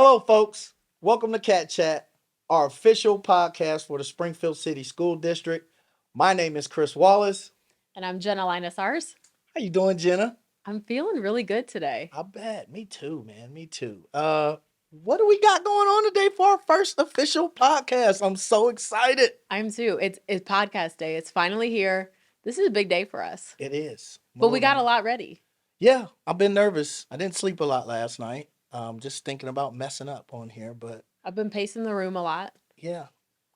Hello, folks. Welcome to Cat Chat, our official podcast for the Springfield City School District. My name is Chris Wallace. And I'm Jenna Linus-Ars. How you doing, Jenna? I'm feeling really good today. I bet. Me too, man. Me too. What do we got going on today for our first official podcast? I'm so excited. I'm too. It's podcast day. It's finally here. This is a big day for us. It is. But we got a lot ready. Yeah, I've been nervous. I didn't sleep a lot last night. Just thinking about messing up on here, but I've been pacing the room a lot. yeah.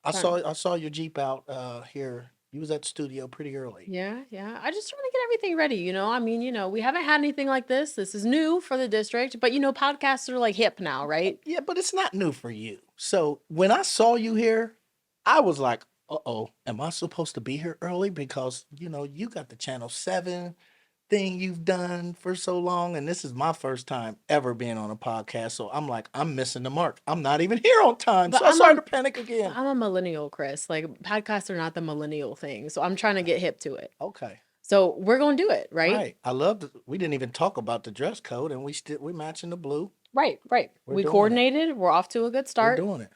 I saw your Jeep out here. You was at the studio pretty early. Yeah. I just want to get everything ready, we haven't had anything like this. This is new for the district, but podcasts are like hip now, right? Yeah, but it's not new for you. So when I saw you here, I was like, uh-oh, am I supposed to be here early? Because, you got the Channel 7 thing you've done for so long, and this is my first time ever being on a podcast. So I'm like, I'm missing the mark. I'm not even here on time. But So I started to panic again. I'm a millennial, Chris. Like, podcasts are not the millennial thing. So I'm trying to get hip to it. Okay. So we're going to do it, right? Right. I love we didn't even talk about the dress code, and we matching the blue. Right. We coordinated. We're off to a good start. We're doing it.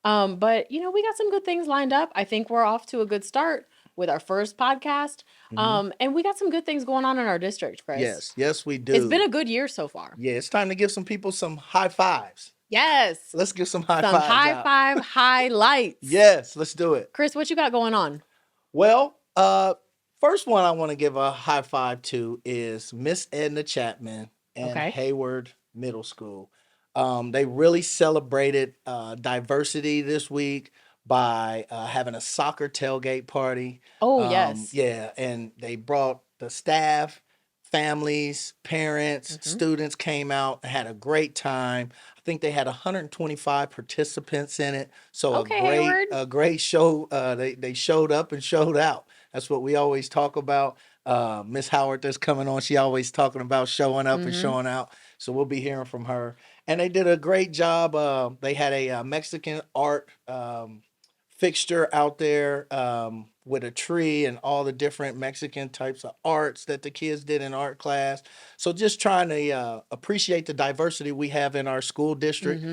But we got some good things lined up. I think we're off to a good start with our first podcast. And we got some good things going on in our district, Chris. Yes, we do. It's been a good year so far. Yeah, it's time to give some people some high fives. Yes. Let's give some high some fives. High five highlights. Yes, let's do it. Chris, what you got going on? Well, first one I want to give a high five to is Miss Edna Chapman and Hayward Middle School. They really celebrated diversity this week by having a soccer tailgate party. Oh, yes. Yeah, and they brought the staff, families, parents, students came out and had a great time. I think they had 125 participants in it. So a great show. They showed up and showed out. That's what we always talk about. Miss Howard that's coming on, she always talking about showing up and showing out. So we'll be hearing from her. And they did a great job. They had a Mexican art fixture out there with a tree and all the different Mexican types of arts that the kids did in art class. So just trying to appreciate the diversity we have in our school district.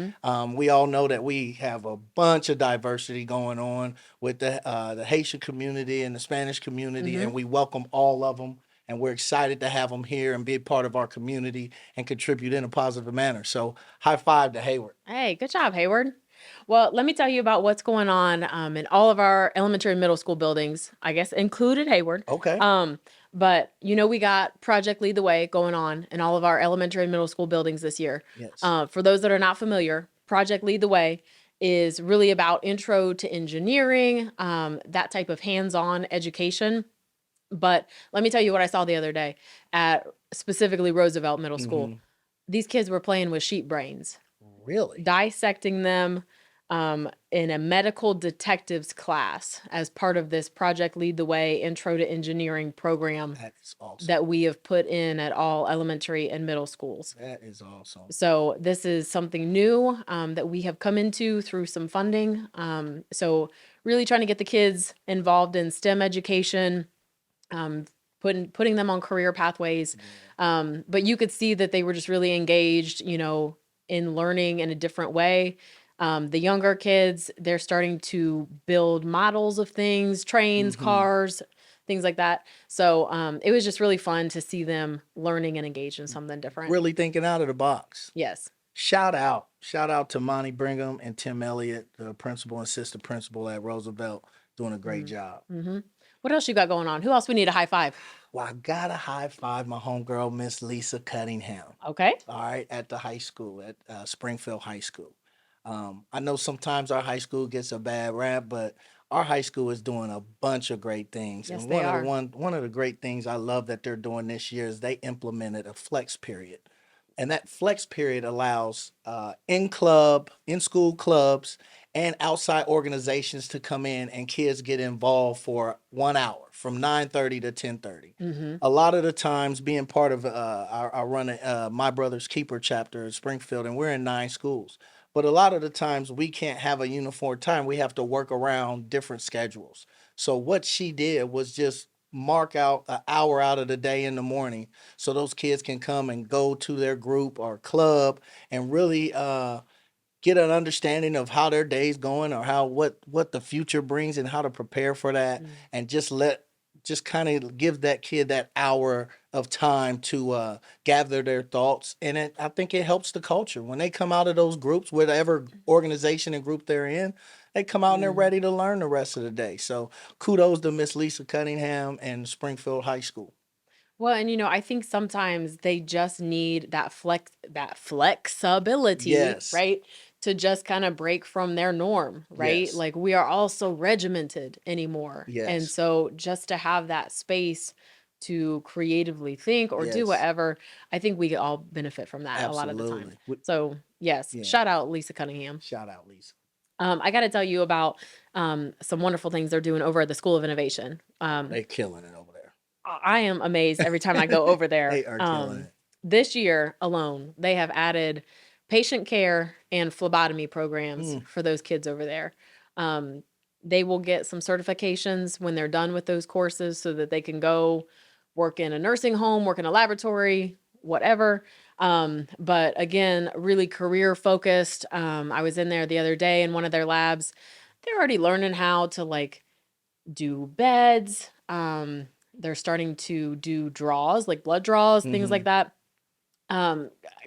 We all know that we have a bunch of diversity going on with the Haitian community and the Spanish community, and we welcome all of them. And we're excited to have them here and be a part of our community and contribute in a positive manner. So high five to Hayward. Hey, good job, Hayward. Well, let me tell you about what's going on in all of our elementary and middle school buildings, I guess included Hayward. Okay. But we got Project Lead the Way going on in all of our elementary and middle school buildings this year. Yes. For those that are not familiar, Project Lead the Way is really about intro to engineering, that type of hands-on education. But let me tell you what I saw the other day at specifically Roosevelt Middle School. These kids were playing with sheep brains. Really? Dissecting them in a medical detectives class as part of this Project Lead the Way Intro to Engineering program. That's awesome. That we have put in at all elementary and middle schools. That is awesome. So this is something new that we have come into through some funding. So really trying to get the kids involved in STEM education, putting them on career pathways. But you could see that they were just really engaged, in learning in a different way. The younger kids, they're starting to build models of things, trains, cars, things like that. So it was just really fun to see them learning and engaged in something different. Really thinking out of the box. Yes. Shout out to Monty Brigham and Tim Elliott, the principal and assistant principal at Roosevelt, doing a great job. What else you got going on? Who else we need a high five? Well, I got to high five my homegirl, Miss Lisa Cunningham. Okay. All right, at the high school, at Springfield High School. I know sometimes our high school gets a bad rap, but our high school is doing a bunch of great things. Yes, and they are. One of the great things I love that they're doing this year is they implemented a flex period. And that flex period allows in-school clubs and outside organizations to come in and kids get involved for 1 hour from 9:30 to 10:30. A lot of the times being part of I run My Brother's Keeper chapter in Springfield, and we're in 9 schools. But a lot of the times we can't have a uniform time. We have to work around different schedules. So what she did was just mark out an hour out of the day in the morning so those kids can come and go to their group or club and really get an understanding of how their day's going or what the future brings and how to prepare for that, and just kind of give that kid that hour of time to gather their thoughts. And I think it helps the culture when they come out of those groups, whatever organization and group they're in. They come out and they're ready to learn the rest of the day. So kudos to Miss Lisa Cunningham and Springfield High School. Well, and I think sometimes they just need that flexibility, Yes. right? To just kind of break from their norm, right? Yes. Like we are all so regimented anymore. And Yes. so just to have that space to creatively think or do Yes. whatever, I think we all benefit from that a lot of the time. Absolutely. So yes, Yeah. shout out Lisa Cunningham. Shout out, Lisa. I got to tell you about some wonderful things they're doing over at the School of Innovation. They're killing it over there. I am amazed every time I go over there. They are killing it. This year alone, they have added patient care and phlebotomy programs for those kids over there. They will get some certifications when they're done with those courses so that they can go work in a nursing home, work in a laboratory, whatever. But again, really career focused. I was in there the other day in one of their labs. They're already learning how to like do beds. They're starting to do draws, like blood draws, things like that.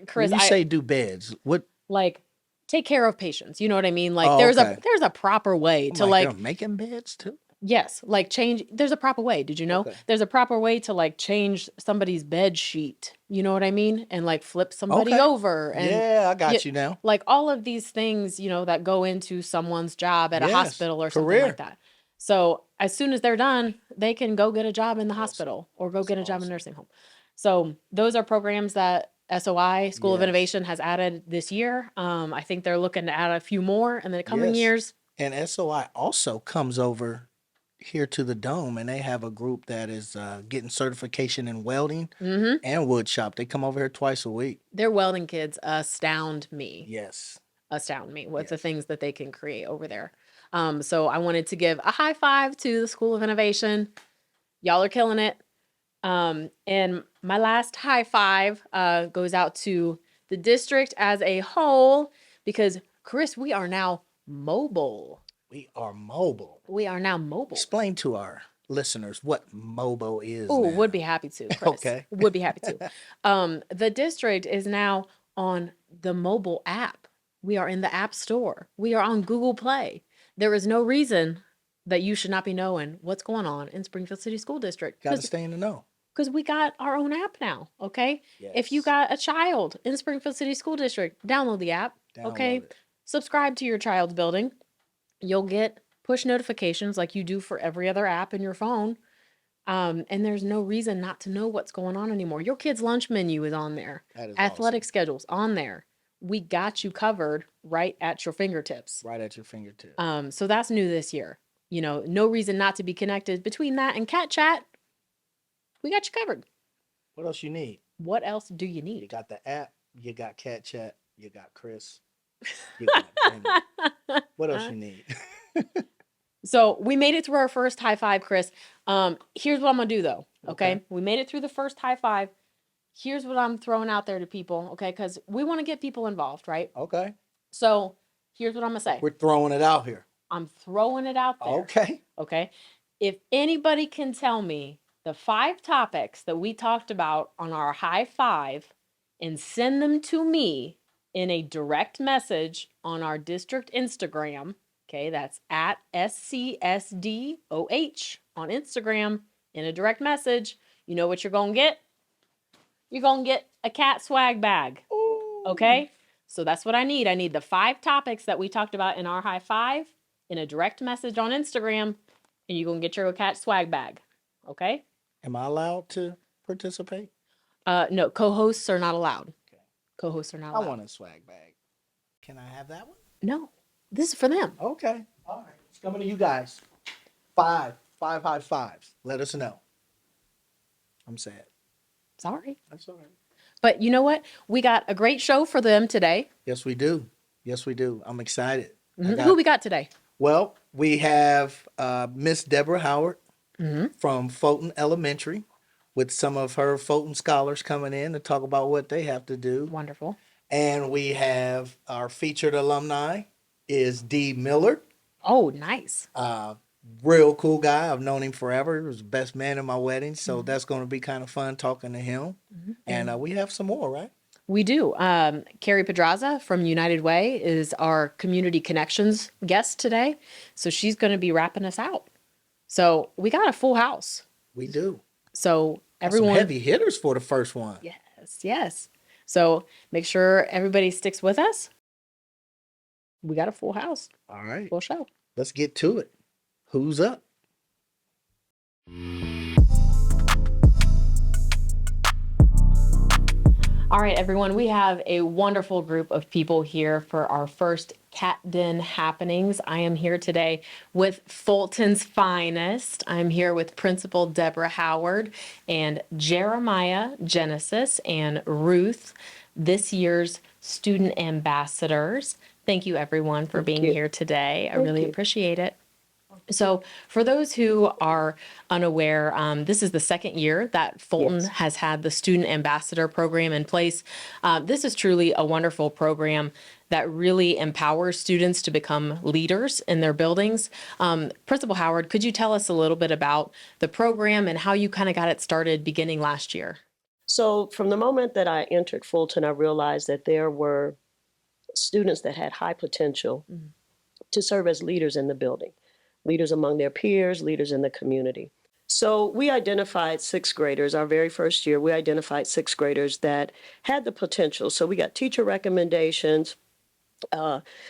Chris, When you say do beds, what? like take care of patients. You know what I mean? Like Oh, there's okay. there's a proper way to Like like they're making beds too. yes, like change. There's a proper way. Did you know? Okay. There's a proper way to like change somebody's bed sheet. You know what I mean? And like flip somebody Okay. over. And Yeah, I got you now. like all of these things, that go into someone's job at a Yes, hospital or something career. like that. So as soon as they're done, they can go get a job in the hospital or go That's get a job in a awesome. nursing home. So those are programs that SOI, School of Yes. Innovation, has added this year. I think they're looking to add a few more in the coming Yes. years. And SOI also comes over here to the Dome, and they have a group that is getting certification in welding and wood shop. They come over here twice a week. Their welding kids astound me. Yes. Astound me with the Yes. things that they can create over there. So I wanted to give a high five to the School of Innovation. Y'all are killing it. And my last high five goes out to the district as a whole because, Chris, we are now mobile. We are mobile. We are now mobile. Explain to our listeners what mobile is. Oh, now. would be happy to, Chris. Okay. Would be happy to. The district is now on the mobile app. We are in the App Store. We are on Google Play. There is no reason that you should not be knowing what's going on in Springfield City School District. Got to stay in the know. Because we got our own app now, okay? If you Yes. got a child in Springfield City School District, download the app, okay? Download it. Subscribe to your child's building. You'll get push notifications like you do for every other app in your phone. And there's no reason not to know what's going on anymore. Your kid's lunch menu is on there. That is Athletic schedules on there. We got you covered right at your fingertips. awesome. Right at your fingertips. So that's new this year. No reason not to be connected. Between that and Cat Chat, we got you covered. What else you need? What else do you You need? got the app. You got Cat Chat. You got Chris. You got Brenda. What else you need? So we made it through our first high five, Chris. Here's what I'm gonna do though. Okay? Okay. We made it through the first high five. Here's what I'm throwing out there to people, okay? Because we want to get people involved, right? Okay. So here's what I'm gonna say. We're throwing it out here. I'm throwing it out there. Okay. Okay. If anybody can tell me the 5 topics that we talked about on our high five and send them to me in a direct message on our district Instagram, okay, that's at SCSDOH on Instagram in a direct message, you know what you're going to get? You're going to get a cat swag bag, okay? So that's what I need. I need the 5 topics that we talked about in our high five in a direct message on Instagram, and you're going to get your cat swag bag, okay? Am I allowed to participate? No, co-hosts are not allowed. Okay. Co-hosts are not I allowed. want a swag bag. Can I have that one? No, this is for them. Okay. All right. It's coming to you guys. 5 high fives. Let us know. I'm sad. Sorry. That's all right. But you know what? We got a great show for them today. Yes, we do. Yes, we do. I'm excited. Who we got today? Well, we have Miss Deborah Howard from Fulton Elementary with some of her Fulton scholars coming in to talk about what they have to do. Wonderful. And we have our featured alumni is Dee Miller. Oh, nice. Real cool guy. I've known him forever. He was the best man at my wedding. So Mhm. that's going to be kind of fun talking to him. And we have some more, right? We do. Carrie Pedraza from United Way is our community connections guest today. So she's going to be wrapping us out. So we got a full house. We do. So Got some everyone, heavy hitters for the first one. yes, yes. So make sure everybody sticks with us. We got a full house, All right. full show. Let's get to it. Who's up? All right, everyone, we have a wonderful group of people here for our first Cat Den happenings. I am here today with Fulton's finest. I'm here with Principal Deborah Howard and Jeremiah Genesis and Ruth, this year's student ambassadors. Thank you, everyone, for being here today. I really appreciate it. So, for those who are unaware, this is the second year that Fulton has had the Student Ambassador Program in place. This is truly a wonderful program that really empowers students to become leaders in their buildings. Principal Howard, could you tell us a little bit about the program and how you kind of got it started beginning last year? So, from the moment that I entered Fulton, I realized that there were students that had high potential to serve as leaders in the building, leaders among their peers, leaders in the community. So we identified sixth graders, our very first year, we identified sixth graders that had the potential. So we got teacher recommendations.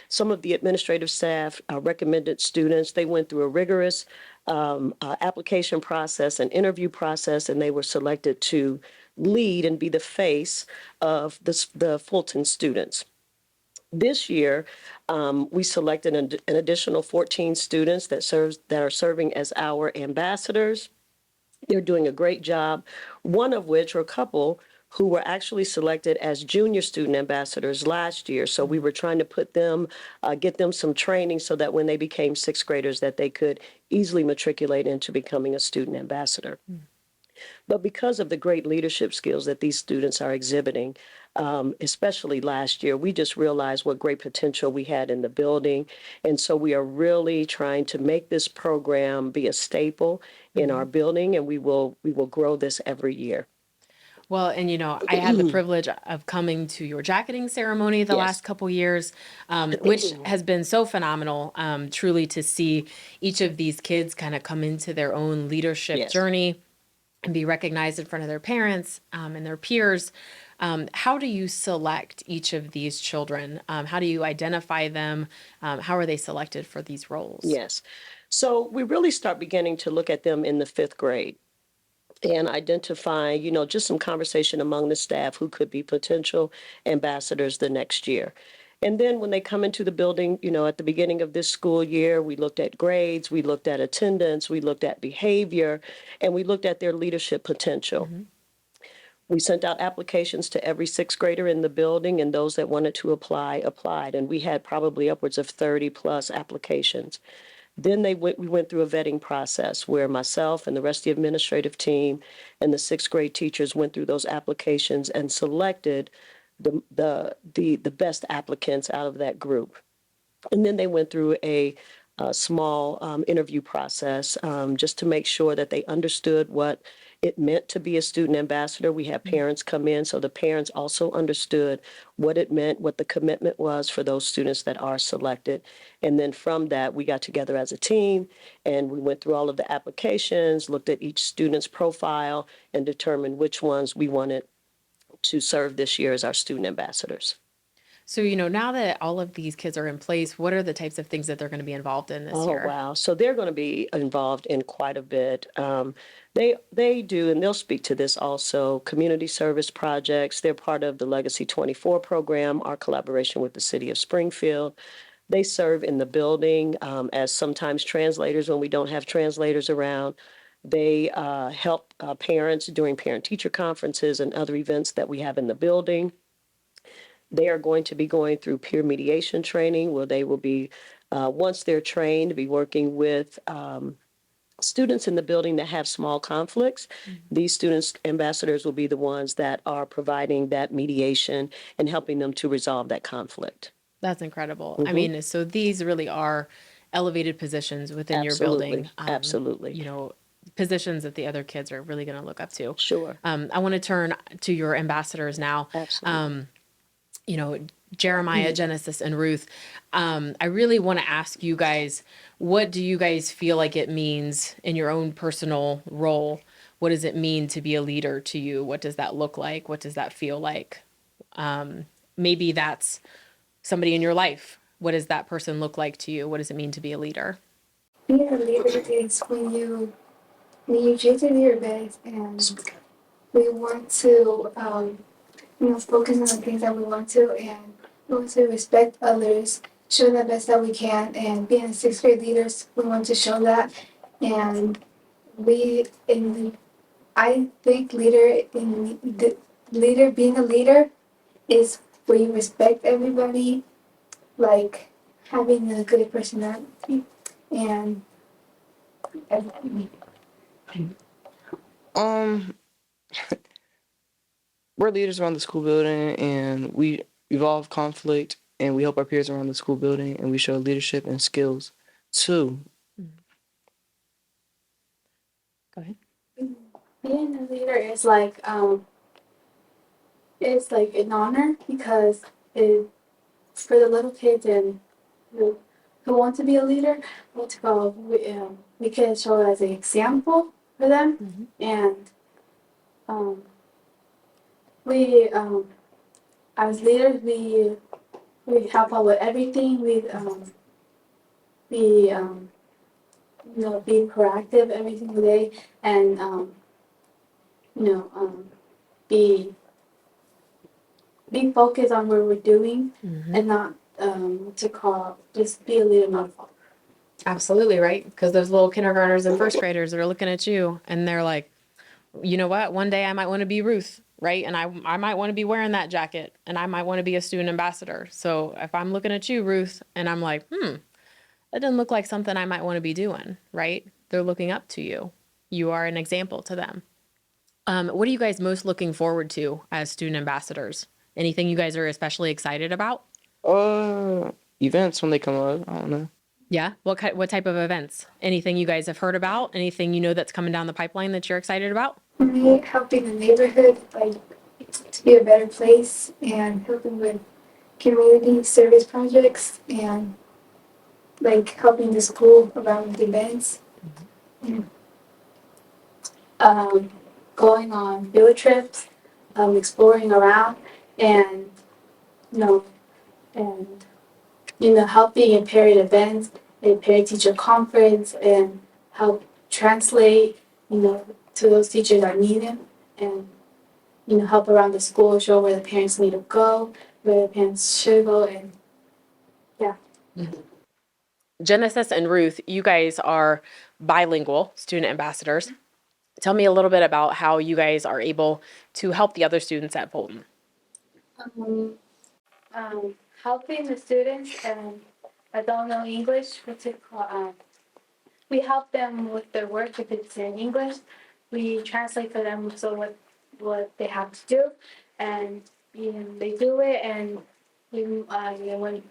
Some of the administrative staff recommended students. They went through a rigorous application process and interview process, and they were selected to lead and be the face of the Fulton students. This year, we selected an additional 14 students that are serving as our ambassadors. They're doing a great job, one of which, or a couple, who were actually selected as junior student ambassadors last year. So we were trying to put them, get them some training so that when they became sixth graders, that they could easily matriculate into becoming a student ambassador. But because of the great leadership skills that these students are exhibiting, especially last year, we just realized what great potential we had in the building. And so we are really trying to make this program be a staple in our building, and we will grow this every year. Well, and I had the privilege of coming to your jacketing ceremony the last couple years, which has been so phenomenal, truly to see each of these kids kind of come into their own leadership journey and be recognized in front of their parents and their peers. How do you select each of these children? How do you identify them? How are they selected for these roles? Yes. So we really start beginning to look at them in the fifth grade and identify, just some conversation among the staff who could be potential ambassadors the next year. And then when they come into the building, at the beginning of this school year, we looked at grades, we looked at attendance, we looked at behavior, and we looked at their leadership potential. We sent out applications to every sixth grader in the building, and those that wanted to apply, applied. And we had probably upwards of 30 plus applications. Then we went through a vetting process where myself and the rest of the administrative team and the sixth grade teachers went through those applications and selected the best applicants out of that group. And then they went through a small interview process just to make sure that they understood what it meant to be a student ambassador. We had parents come in, so the parents also understood what it meant, what the commitment was for those students that are selected. And then from that, we got together as a team and we went through all of the applications, looked at each student's profile, and determined which ones we wanted to serve this year as our student ambassadors. So, now that all of these kids are in place, what are the types of things that they're going to be involved in this year? Oh, wow. So they're going to be involved in quite a bit. They do, and they'll speak to this also, community service projects. They're part of the Legacy 24 program, our collaboration with the city of Springfield. They serve in the building as sometimes translators when we don't have translators around. They help parents during parent-teacher conferences and other events that we have in the building. They are going to be going through peer mediation training where they will be, once they're trained, be working with students in the building that have small conflicts, these students ambassadors will be the ones that are providing that mediation and helping them to resolve that conflict. That's incredible. I mean, so these really are elevated positions within your building. Absolutely. You know, positions that the other kids are really going to look up to. Sure. I want to turn to your ambassadors now. Absolutely. You know, Jeremiah, Genesis, and Ruth. I really want to ask you guys, what do you guys feel like it means in your own personal role? What does it mean to be a leader to you? What does that look like? What does that feel like? Maybe that's somebody in your life. What does that person look like to you? What does it mean to be a leader? Being a leader is when you try to do your best and we want to focus on the things that we want to, and we want to respect others, show the best that we can, and being sixth grade leaders, we want to show that. And I think being a leader is where you respect everybody, like having a good personality and everything. We're leaders around the school building, and we resolve conflict, and we help our peers around the school building, and we show leadership and skills too. Go ahead. Being a leader is like it's like an honor because for the little kids and who want to be a leader, we can show as an example for them, and we as leaders we help out with everything. We be proactive every single day, and be focused on what we're doing, and not just be a leader, not a follower. Absolutely, right? Because those little kindergartners and first graders that are looking at you and they're like, you know what? One day I might want to be Ruth, right? And I might want to be wearing that jacket, and I might want to be a student ambassador. So if I'm looking at you, Ruth, and I'm like, that doesn't look like something I might want to be doing, right? They're looking up to you. You are an example to them. What are you guys most looking forward to as student ambassadors? Anything you guys are especially excited about? Events when they come up. I don't know. Yeah. What type of events? Anything you guys have heard about? Anything you know that's coming down the pipeline that you're excited about? For me, helping the neighborhood to be a better place, and helping with community service projects, and helping the school around with events. Going on field trips, exploring around, and helping in parent events, and parent teacher conference, and help translate, to those teachers that need them, and help around the school, show where the parents need to go, where the parents should go, and yeah. Genesis and Ruth, you guys are bilingual student ambassadors. Tell me a little bit about how you guys are able to help the other students at Fulton. Helping the students that don't know English, we help them with their work if it's in English. We translate for them what they have to do, and they do it. And when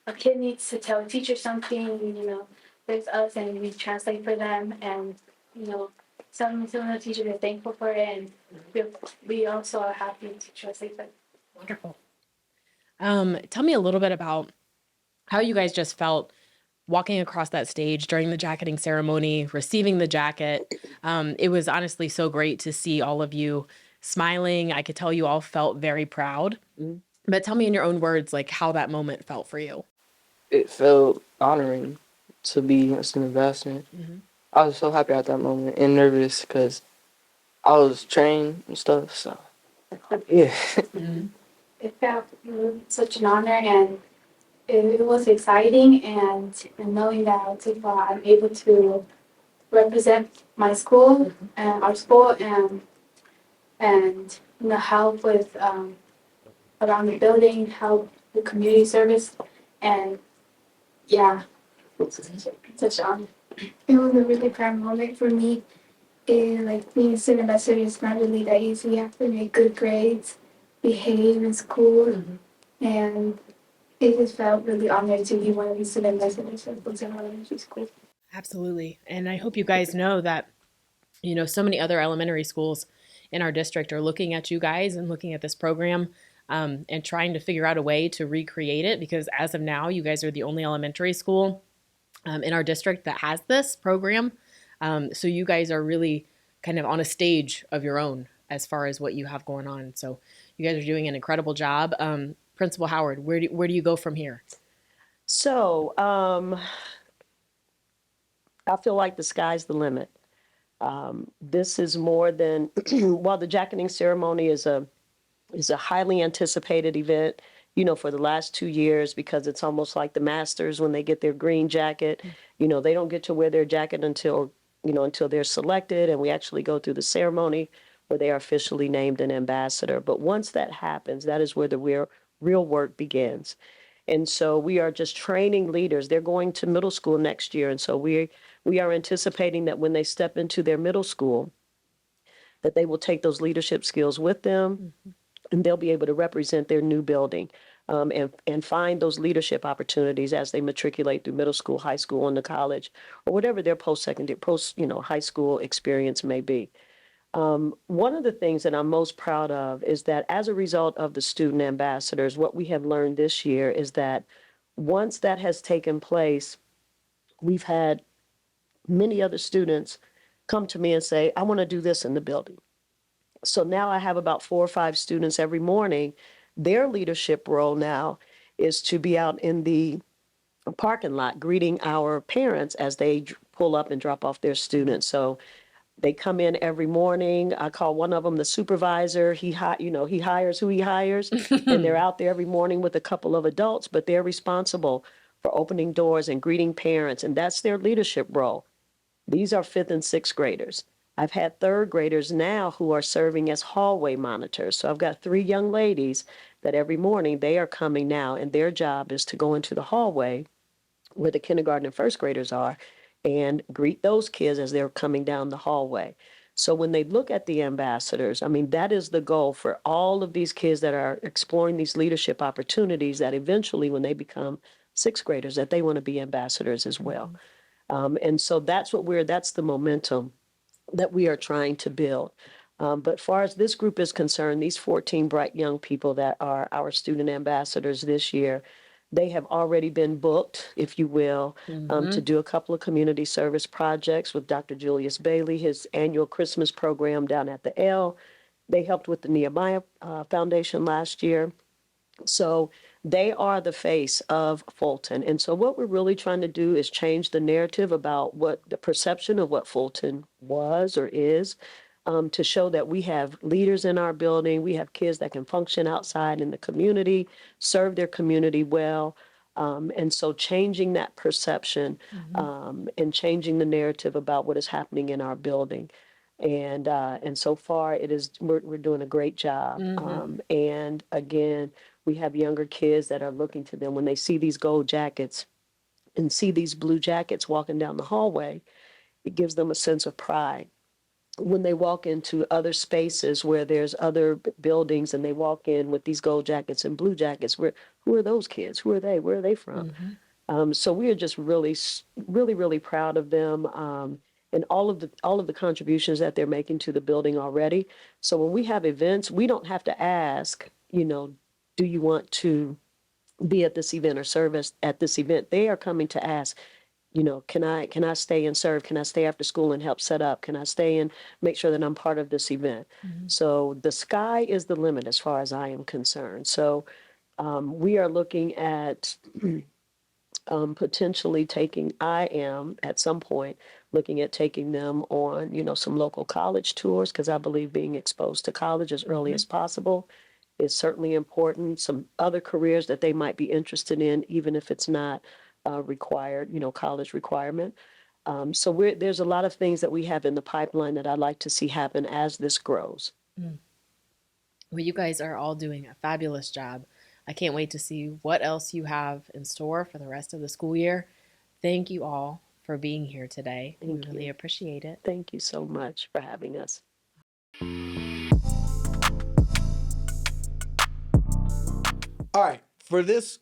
a kid needs to tell a teacher something, there's us, and we translate for them. And some of the teachers are thankful for it, and we also are happy to translate for them. Wonderful. Tell me a little bit about how you guys just felt walking across that stage during the jacketing ceremony, receiving the jacket. It was honestly so great to see all of you smiling. I could tell you all felt very proud. But tell me in your own words, how that moment felt for you. It felt honoring to be a student ambassador. I was so happy at that moment and nervous because I was trained and stuff. So, yeah. It felt such an honor, and it was exciting, and knowing that I'm able to represent my school and our school, and help with around the building, help with community service, and yeah, it's such an honor. it was a really proud moment for me. And like being a student ambassador is not really that easy. You have to make good grades, behave in school, and it just felt really honored to be one of the student ambassadors at Fulton Elementary School. Absolutely. And I hope you guys know that, so many other elementary schools in our district are looking at you guys and looking at this program, and trying to figure out a way to recreate it, because as of now, you guys are the only elementary school in our district that has this program. So you guys are really kind of on a stage of your own as far as what you have going on. So you guys are doing an incredible job. Principal Howard, where do you go from here? So I feel like the sky's the limit. This is more than while the jacketing ceremony is a highly anticipated event, for the last 2 years, because it's almost like the Masters when they get their green jacket. They don't get to wear their jacket until they're selected, and we actually go through the ceremony where they are officially named an ambassador. But once that happens, that is where the real work begins. And so we are just training leaders. They're going to middle school next year, and so we are anticipating that when they step into their middle school, that they will take those leadership skills with them, and they'll be able to represent their new building, and find those leadership opportunities as they matriculate through middle school, high school, and to college, or whatever their high school experience may be. One of the things that I'm most proud of is that as a result of the student ambassadors, what we have learned this year is that once that has taken place, we've had many other students come to me and say, I want to do this in the building. So now I have about 4 or 5 students every morning. Their leadership role now is to be out in the parking lot greeting our parents as they pull up and drop off their students. So they come in every morning. I call one of them the supervisor. He hires who he hires, and they're out there every morning with a couple of adults, but they're responsible for opening doors and greeting parents, and that's their leadership role. These are 5th and 6th graders. I've had 3rd graders now who are serving as hallway monitors. So I've got 3 young ladies that every morning they are coming now, and their job is to go into the hallway where the kindergarten and 1st graders are and greet those kids as they're coming down the hallway. So when they look at the ambassadors, I mean, that is the goal for all of these kids that are exploring these leadership opportunities, that eventually when they become 6th graders, that they want to be ambassadors as well. And so that's the momentum that we are trying to build. But far as this group is concerned, these 14 bright young people that are our student ambassadors this year, they have already been booked, if you will, to do a couple of community service projects with Dr. Julius Bailey, his annual Christmas program down at the L. They helped with the Nehemiah Foundation last year. So they are the face of Fulton. And so what we're really trying to do is change the narrative about what the perception of what Fulton was or is, to show that we have leaders in our building. We have kids that can function outside in the community, serve their community well. And so changing that perception, and changing the narrative about what is happening in our building. And so far we're doing a great job. And again, we have younger kids that are looking to them when they see these gold jackets and see these blue jackets walking down the hallway. It gives them a sense of pride. When they walk into other spaces where there's other buildings and they walk in with these gold jackets and blue jackets, who are those kids? Who are they? Where are they from? So we are just really, really, really proud of them, and all of the contributions that they're making to the building already. So when we have events, we don't have to ask, do you want to be at this event or service at this event? They are coming to ask, can I stay and serve? Can I stay after school and help set up? Can I stay and make sure that I'm part of this event? So the sky is the limit as far as I am concerned. So we are looking at potentially I am at some point looking at taking them on, some local college tours, because I believe being exposed to college as early as possible is certainly important. Some other careers that they might be interested in, even if it's not required, college requirement. So there's a lot of things that we have in the pipeline that I'd like to see happen as this grows. Well, you guys are all doing a fabulous job. I can't wait to see what else you have in store for the rest of the school year. Thank you all for for being here today. We Thank really you. appreciate it. Thank you so much for having us. All right, for this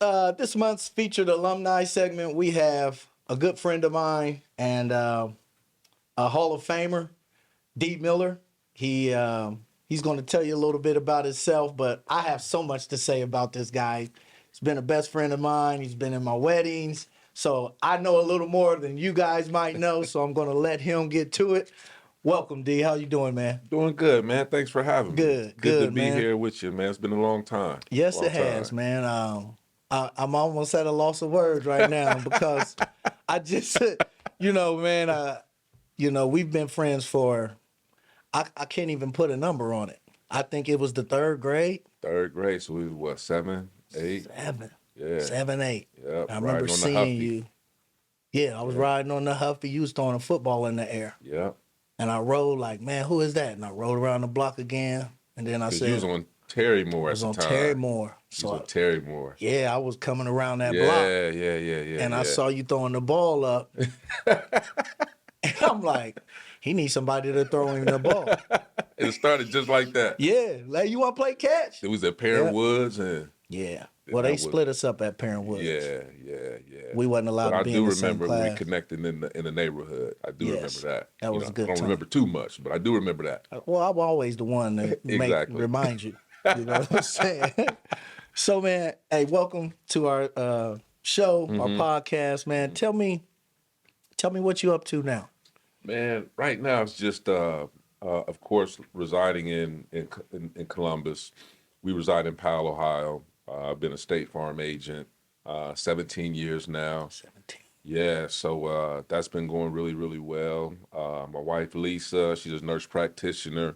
month's featured alumni segment, we have a good friend of mine and a Hall of Famer, Dee Miller. He's going to tell you a little bit about himself, but I have so much to say about this guy. He's been a best friend of mine. He's been in my weddings, so I know a little more than you guys might know. So I'm going to let him get to it. Welcome, D. How you doing, man? Doing good, man. Thanks for having me. Good, Good to good, be man. here with you, man. It's been a long time. Yes, Long it has, time. man. I'm almost at a loss of words right now because I just, man, we've been friends for, I can't even put a number on it. I think it was the third grade. Third grade, so we was what, 7, 8? Yeah. 7, 8. Yep. I remember riding on the seeing Huffy. you. Yeah, I was riding on the Huffy. You was throwing a football in the air. Yep. And I rode like, man, who is that? And I rode around the block again. And then I Because said, you was on Terry Moore I at was the on time. Terry Moore. You was So, on Terry Moore. yeah, I was coming around that Yeah, block. yeah. And I saw you throwing the ball up. And I'm like, he needs somebody to throw him the ball. It started just like that. Yeah, like, you want to play catch? It was at Perrin Yeah. Woods and Yeah. Well, that they was- split us up at Parent Woods. yeah. We wasn't allowed But to I be do in the same remember class. reconnecting in the neighborhood. I do Yes, remember that. that was a good I don't time. remember too much, but I do remember that. Well, I'm always the one to Exactly. remind you. You know what I'm saying? So, man, hey, welcome to our show, our podcast, man. Tell me what you up to now. Man, right now it's just, of course, residing in Columbus. We reside in Powell, Ohio. I've been a State Farm agent 17 years now. 17. Yeah, so that's been going really, really well. My wife, Lisa, she's a nurse practitioner.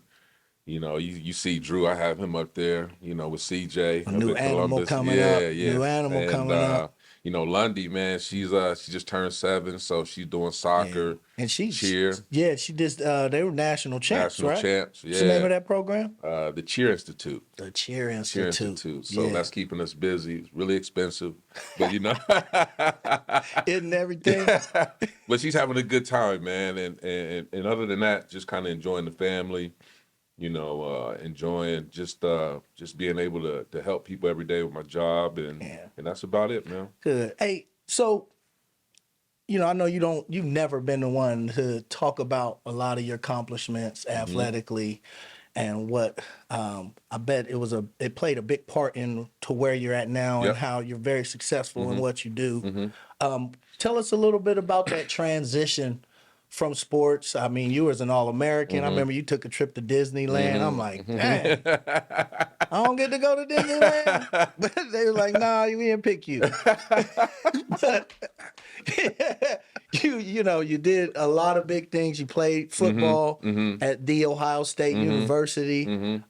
You know, you see Drew, I have him up there, with CJ. A up new in animal Columbus. coming yeah, up. Yeah, New animal and, coming up. Lundy, man, she just turned 7, so she's doing soccer, Yeah. And cheer, she just they were national champs, national right? champs. What's the name of Yeah, that program? the Cheer Institute. The Cheer Cheer Institute. Institute. So Yeah. that's keeping us busy. It's really expensive, but Isn't everything? but she's having a good time, man. And other than that, just kind of enjoying the family. Enjoying just being able to help people every day with my job, and that's about it, man. Good. Hey, so I know you've never been the one to talk about a lot of your accomplishments athletically, and what I bet it played a big part in to where you're at now and Yep. how you're very successful in what you do. Tell us a little bit about that transition from sports. I mean, you was an All-American. I remember you took a trip to Disneyland. I'm like, dang, I don't get to go to Disneyland. But they were like, nah, we didn't pick you. But you did a lot of big things. You played football at the Ohio State University.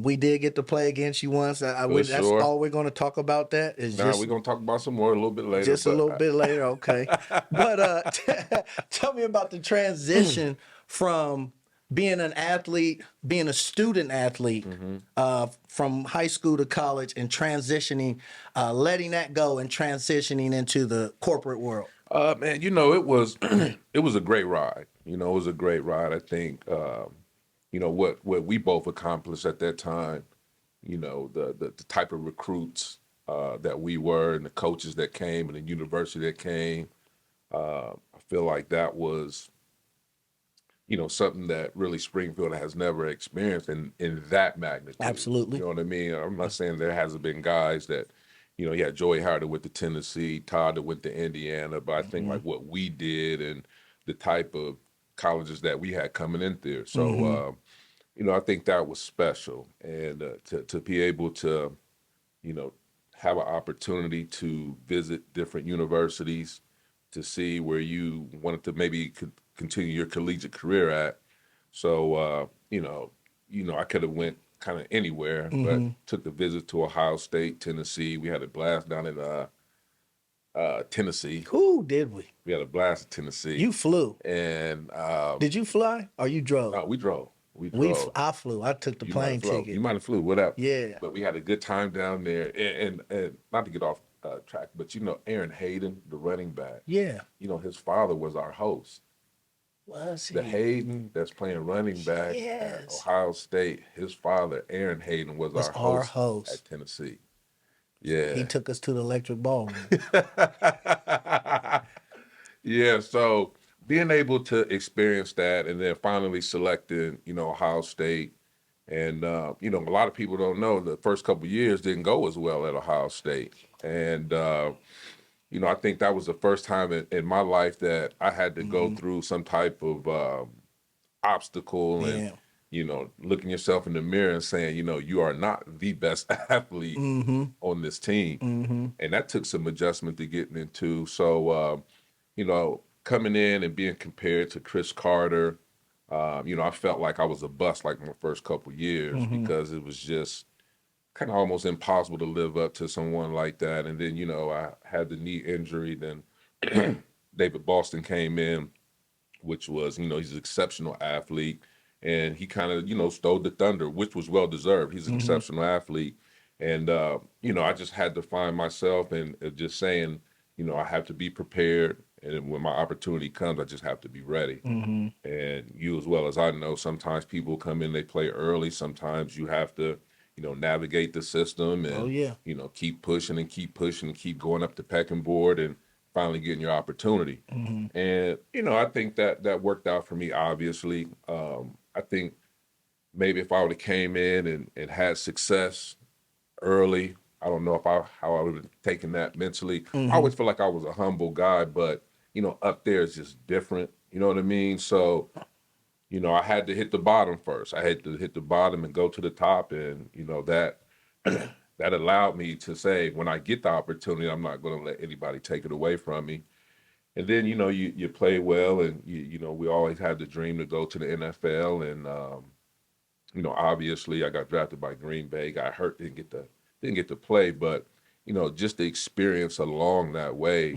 We did get to play against you once. That's sure. all we're going to talk about. That is Now we're gonna talk about some more a little bit later. just a but little bit later, okay. But tell me about the transition from being an athlete, being a student athlete, from high school to college, and transitioning, letting that go and transitioning into the corporate world. Man, it was it was a great ride. It was a great ride. I think what we both accomplished at that time. The type of recruits that we were, and the coaches that came, and the university that came. I feel like that was, something that really Springfield has never experienced in that magnitude. Absolutely. You know what I mean? I'm not saying there hasn't been guys that, you had Joey Howard that went to Tennessee, Todd that went to Indiana, but I think like what we did and the type of colleges that we had coming in there. So, I think that was special. And to be able to, have an opportunity to visit different universities, to see where you wanted to maybe continue your collegiate career at. So, I could have went kind of anywhere, but took the visit to Ohio State, Tennessee. We had a blast down in Tennessee. Who did we? We had a blast in Tennessee. You flew. And Did you fly or you drove? no, we drove. We drove. I flew. I took the You plane might have flown. ticket. You might have flew, whatever. Yeah. But we had a good time down there. And not to get off track, but Aaron Hayden, the running back, Yeah. his father was our host. Was The he? Hayden that's playing running back at Yes. Ohio State, his father, Aaron Hayden, was Was our our host host. at Tennessee. He Yeah. took us to the electric ballroom. Yeah, so being able to experience that and then finally selecting, Ohio State. And, a lot of people don't know the first couple of years didn't go as well at Ohio State. And, I think that was the first time in my life that I had to go through some type of obstacle and, Yeah. looking yourself in the mirror and saying, you are not the best athlete on this team. And that took some adjustment to getting into. So, coming in and being compared to Chris Carter, I felt like I was a bust like my first couple years because it was just kind of almost impossible to live up to someone like that. And then, I had the knee injury. Then David Boston came in, which was, he's an exceptional athlete. And he kind of, stole the thunder, which was well deserved. He's an exceptional athlete. And, I just had to find myself and just saying, I have to be prepared. And when my opportunity comes, I just have to be ready. And you, as well as I know, sometimes people come in, they play early. Sometimes you have to, navigate the system and, Oh, yeah. Keep pushing and keep pushing and keep going up the pecking board and finally getting your opportunity. And, I think that worked out for me, obviously. I think maybe if I would have came in and had success early, I don't know how I would have taken that mentally. I always feel like I was a humble guy, but, up there is just different. You know what I mean? So, I had to hit the bottom first. I had to hit the bottom and go to the top. And, that that allowed me to say, when I get the opportunity, I'm not going to let anybody take it away from me. And then, you play well and, we always had the dream to go to the NFL. And, obviously I got drafted by Green Bay, got hurt, didn't get to play, but, just the experience along that way,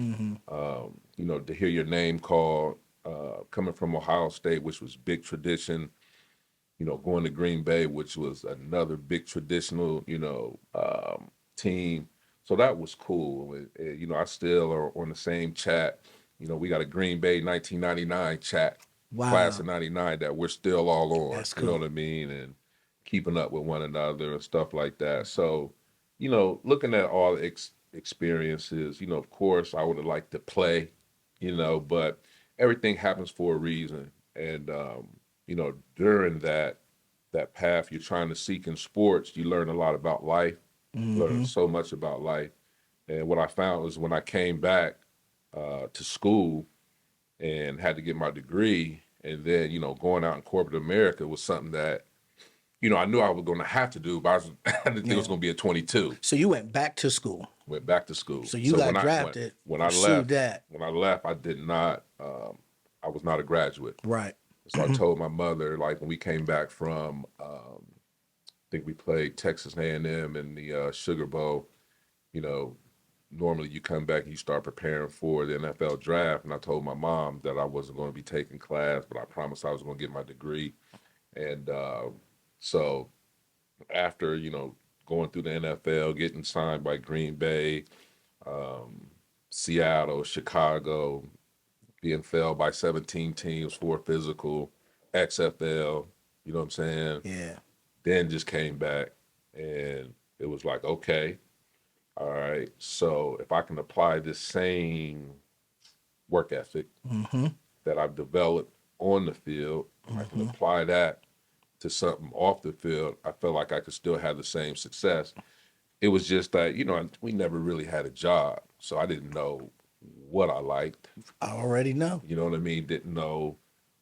to hear your name called, coming from Ohio State, which was big tradition, going to Green Bay, which was another big traditional, team. So that was cool. And, I still are on the same chat. We got a Green Bay 1999 chat, class of Wow. '99 that we're still all on. That's You know cool. what I mean? And keeping up with one another and stuff like that. So, looking at all the experiences, of course, I would have liked to play, but everything happens for a reason. And, during that path you're trying to seek in sports, you learn a lot about life, learn so much about life. And what I found was when I came back to school and had to get my degree, and then, going out in corporate America was something that, I knew I was going to have to do, but I didn't think it was Yeah. going to be at 22. So you went back to school. Went back to school. So you got when drafted, when I pursued left, that. I did not. I was not a graduate. Right. So I told my mother, like when we came back from, I think we played Texas A&M in the Sugar Bowl. Normally you come back and you start preparing for the NFL draft. And I told my mom that I wasn't going to be taking class, but I promised I was going to get my degree. And so after, going through the NFL, getting signed by Green Bay, Seattle, Chicago, being failed by 17 teams for physical, XFL, you know what I'm saying? Yeah. Then just came back and it was like, okay, all right, so if I can apply this same work ethic that I've developed on the field, I can apply that to something off the field, I felt like I could still have the same success. It was just that, we never really had a job, so I didn't know what I liked. I already know. You know what I mean? Didn't know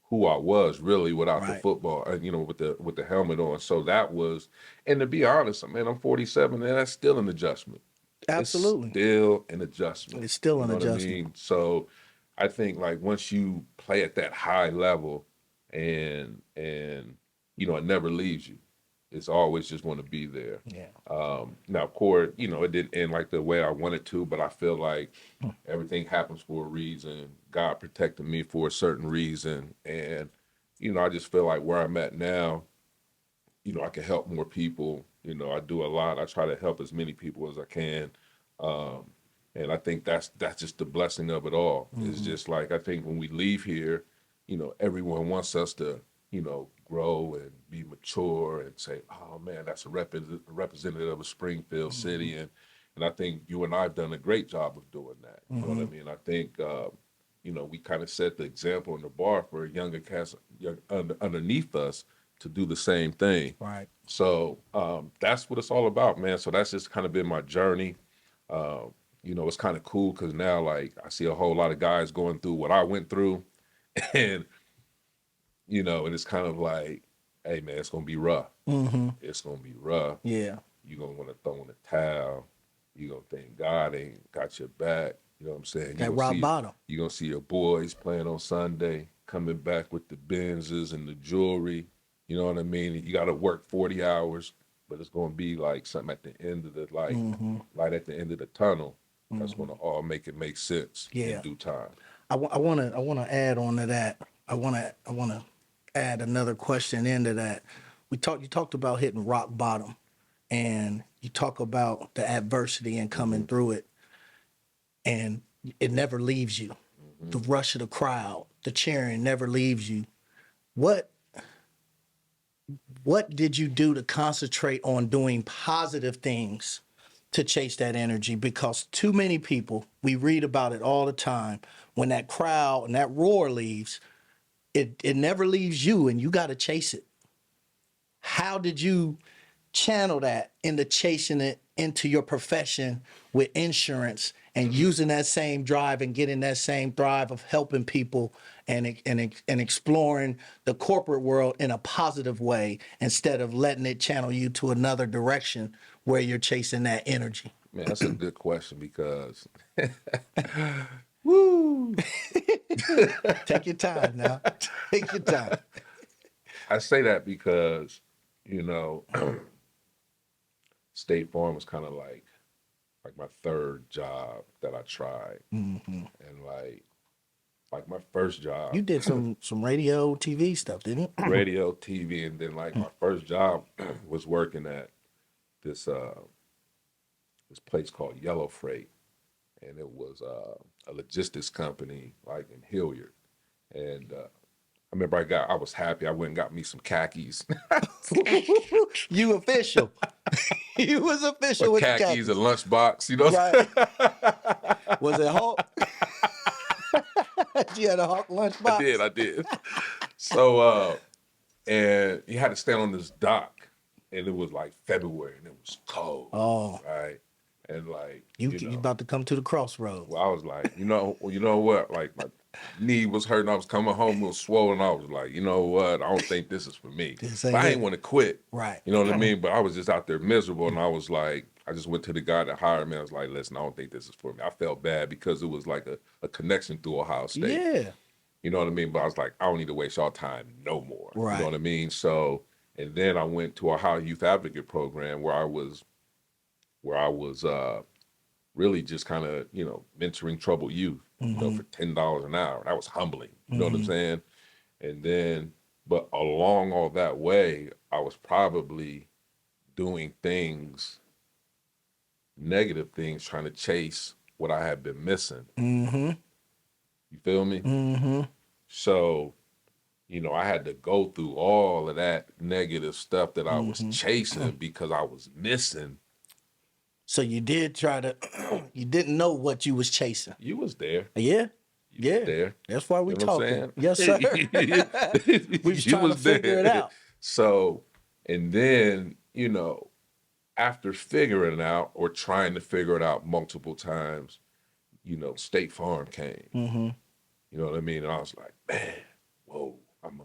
who I was really without the Right. football, with the helmet on. So that was, and to be honest, man, I'm 47, and that's still an adjustment. Absolutely. It's still an adjustment. It's still You an know what I adjustment. mean? So I think like once you play at that high level and it never leaves you. It's always just want to be there. Yeah. Now, of course, it didn't end like the way I wanted to, but I feel like everything happens for a reason. God protected me for a certain reason. And, I just feel like where I'm at now, I can help more people. I do a lot. I try to help as many people as I can. And I think that's just the blessing of it all. It's just like, I think when we leave here, everyone wants us to, grow and be mature and say, oh man, that's a representative of Springfield City. And I think you and I have done a great job of doing that. You know what I mean? I think, we kind of set the example in the bar for younger cats underneath us to do the same thing. Right. So that's what it's all about, man. So that's just kind of been my journey. It's kind of cool because now, like, I see a whole lot of guys going through what I went through, and and it's kind of like, hey, man, it's gonna be rough. It's gonna be rough. Yeah. You're gonna want to throw in the towel. You're gonna think God ain't got your back. You know what I'm saying? That rock bottom. You're gonna see your boys playing on Sunday, coming back with the Benzes and the jewelry. You know what I mean? You got to work 40 hours, but it's gonna be like something at the end of the light at the end of the tunnel. That's gonna all make sense in due time. I want to add on to that. I want to add another question into that. You talked about hitting rock bottom, and you talk about the adversity and coming through it, and it never leaves you. The rush of the crowd, the cheering never leaves you. What did you do to concentrate on doing positive things to chase that energy? Because too many people, we read about it all the time, when that crowd and that roar leaves, it never leaves you, and you got to chase it. How did you channel that into chasing it into your profession with insurance and using that same drive and getting that same drive of helping people and exploring the corporate world in a positive way instead of letting it channel you to another direction where you're chasing that energy? Man, that's a good question because Woo! Take your time now. Take your time. I say that because, State Farm was kind of like my third job that I tried. And like my first job. You did some radio, TV stuff, didn't you? Radio, TV, and then like my first job was working at this place called Yellow Freight. And it was a logistics company like in Hilliard. And I remember I was happy. I went and got me some khakis. You official. You was official with khakis, the a lunchbox, Right. Was it Hulk? You had a Hulk lunchbox? I did. So, and you had to stand on this dock, and it was like February, and it was cold. Oh. Right. And like, you about to come to the crossroads. Well, I was like, you know what? Like my knee was hurting. I was coming home, it was swollen. I was like, you know what? I don't think this is for me. But I didn't want to quit. Right. You know what I mean? But I was just out there miserable, and I was like, I just went to the guy that hired me. I was like, listen, I don't think this is for me. I felt bad because it was like a connection through Ohio State. Yeah. You know what I mean? But I was like, I don't need to waste y'all time no more. Right. You know what I mean? So, and then I went to Ohio Youth Advocate Program where I was really just kind of, mentoring troubled youth, for $10 an hour. That was humbling. You know what I'm saying? And then, but along all that way, I was probably doing negative things, trying to chase what I had been missing. You feel me? So, I had to go through all of that negative stuff that I was chasing because I was missing. So you did try to, you didn't know what you was chasing. You was there. Yeah. You was there. That's why we You know what I'm talking. Yes, sir. We was trying to figure it out. So, and then, after figuring it out or trying to figure it out multiple times, State Farm came. You know what I mean? And I was like, man, whoa, I'm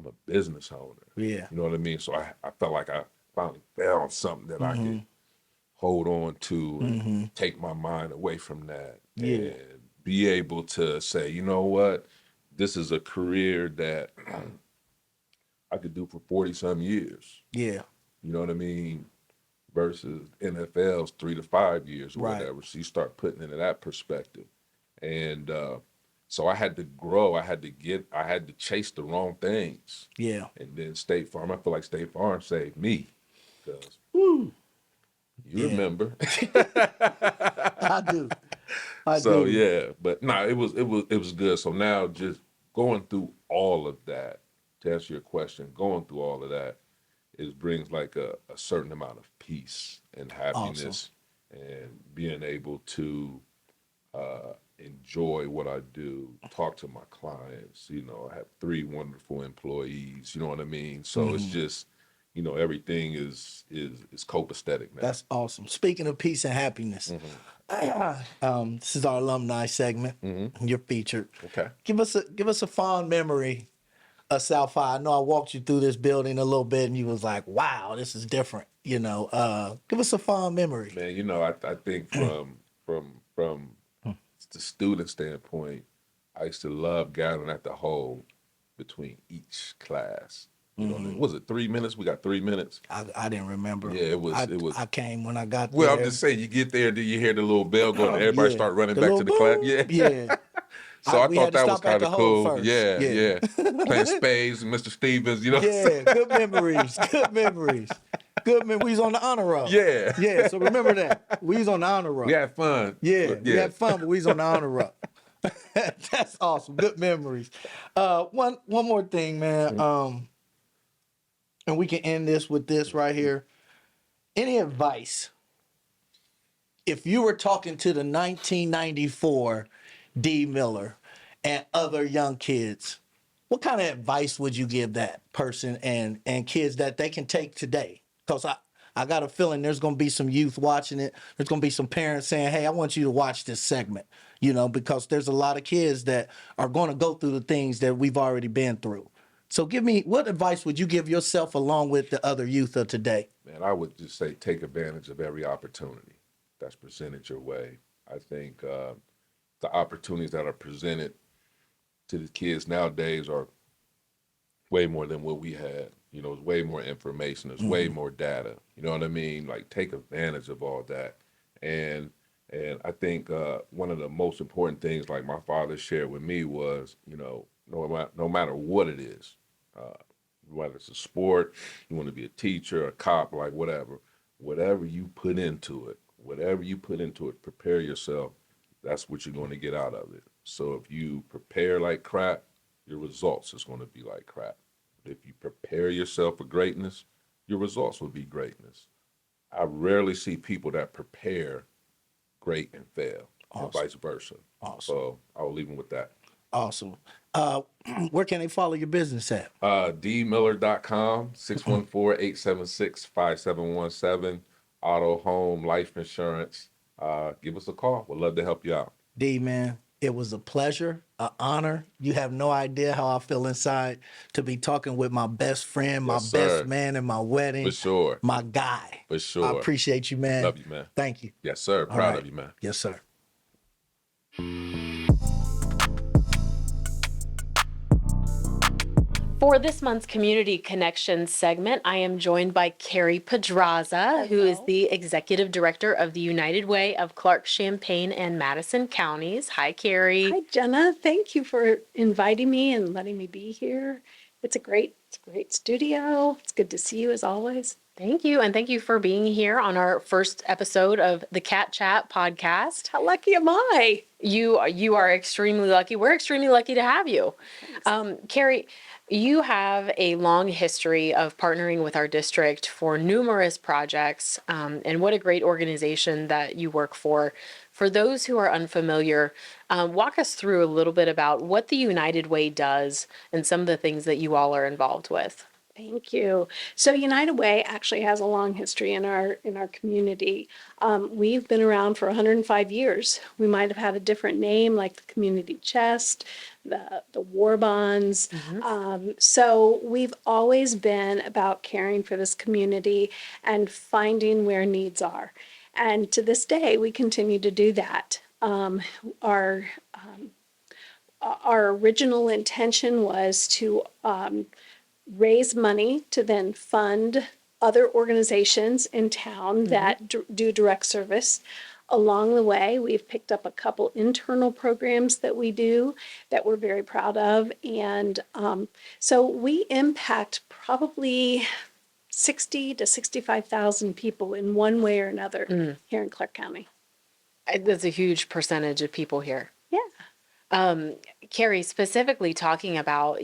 a business owner. Yeah. You know what I mean? So I felt like I finally found something that I could hold on to and take my mind away from that. Yeah. And be able to say, you know what? This is a career that I could do for 40-some years. Yeah. You know what I mean? Versus NFL's 3 to 5 years or Right. whatever. So you start putting into that perspective. And so I had to grow. I had to chase the wrong things. Yeah. And then State Farm, I feel like State Farm saved me. Because you remember. I do. I So do. yeah, but no, it was good. So now just going through all of that, to answer your question, going through all of that, it brings like a certain amount of peace and Awesome. happiness, and being able to enjoy what I do, talk to my clients. I have 3 wonderful employees. You know what I mean? So it's just, everything is copacetic now. That's awesome. Speaking of peace and happiness, this is our alumni segment. You're featured. Okay. Give us a fond memory of South High. I know I walked you through this building a little bit, and you was like, "Wow, this is different." Give us a fond memory. Man, I think from the student standpoint, I used to love gathering at the hole between each class. You know what I mean? Was it 3 minutes? We got 3 minutes. I didn't remember. Yeah, it was. I came when I got Well, there. I'm just saying, you get there, then you hear the little bell going, and everybody Yeah. start running The back little to the class. boom. Yeah. Yeah. So I We thought had to that was stop at kind the of hole cool. first. Yeah, Yeah. yeah. Playing spades and Mr. Stevens, Yeah, good memories. Good memories. Good memories. We was on the honor roll. Yeah. Yeah, so remember that. We was on the honor roll. We had fun. Yeah, But we had fun, but we was on the honor roll. That's awesome. Good memories. One more thing, man. And we can end this with this right here. Any advice? If you were talking to the 1994 Dee Miller and other young kids, what kind of advice would you give that person and kids that they can take today? Because I got a feeling there's going to be some youth watching it. There's going to be some parents saying, "Hey, I want you to watch this segment," because there's a lot of kids that are going to go through the things that we've already been through. So what advice would you give yourself along with the other youth of today? Man, I would just say take advantage of every opportunity that's presented your way. I think the opportunities that are presented to the kids nowadays are way more than what we had. There's way more information. There's way more data. You know what I mean? Like, take advantage of all that. And I think one of the most important things, like my father shared with me, was, no matter what it is, whether it's a sport, you want to be a teacher, a cop, like whatever you put into it, prepare yourself. That's what you're going to get out of it. So if you prepare like crap, your results is going to be like crap. But if you prepare yourself for greatness, your results will be greatness. I rarely see people that prepare great and fail, and vice versa. Awesome. So I'll leave them with that. Awesome. Where can they follow your business at? dmiller.com, 614-876-5717, auto, home, life insurance. Give us a call. We'd love to help you out. D, man, it was a pleasure, an honor. You have no idea how I feel inside to be talking with my best friend, my Yes, best sir. man in my wedding. For sure. My guy. For sure. I appreciate you, man. Love you, man. Thank you. Yes, sir. All Proud right. of you, man. Yes, sir. For this month's Community Connections segment, I am joined by Carrie Pedraza, who is the Executive Director of the United Way of Clark, Champaign, and Madison counties. Hi, Carrie. Hi, Jenna. Thank you for inviting me and letting me be here. It's a great studio. It's good to see you as always. Thank you, and thank you for being here on our first episode of the Cat Chat podcast. How lucky am I? You are extremely lucky. We're extremely lucky to have you. Carrie, you have a long history of partnering with our district for numerous projects, and what a great organization that you work for. For those who are unfamiliar, walk us through a little bit about what the United Way does and some of the things that you all are involved with. Thank you. So United Way actually has a long history in our community. We've been around for 105 years. We might have had a different name, like the Community Chest, the War Bonds. So we've always been about caring for this community and finding where needs are. And to this day, we continue to do that. Our original intention was to raise money to then fund other organizations in town that do direct service. Along the way, we've picked up a couple internal programs that we do that we're very proud of. And so we impact probably 60 to 65,000 people in one way or another here in Clark County. That's a huge percentage of people here. Yeah. Carrie, specifically talking about,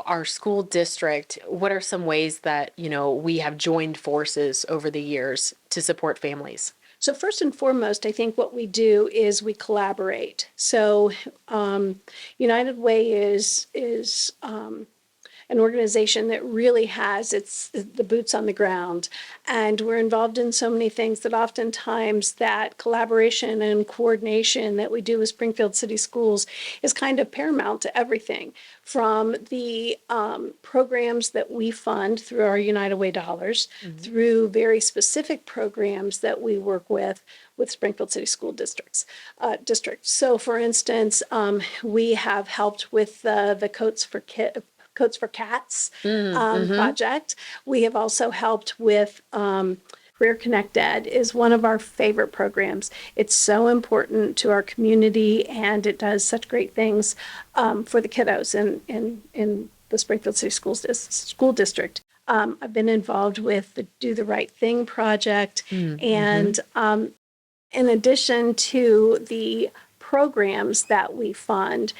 our school district, what are some ways that, we have joined forces over the years to support families? So first and foremost, I think what we do is we collaborate. So United Way is an organization that really has the boots on the ground, and we're involved in so many things that oftentimes that collaboration and coordination that we do with Springfield City Schools is kind of paramount to everything, from the programs that we fund through our United Way dollars, through very specific programs that we work with Springfield City School districts. So, for instance, we have helped with the Coats for Cats project. We have also helped with Career Connect Ed is one of our favorite programs. It's so important to our community, and it does such great things for the kiddos in the Springfield City School District. I've been involved with the Do the Right Thing project, and in addition to the programs that we fund,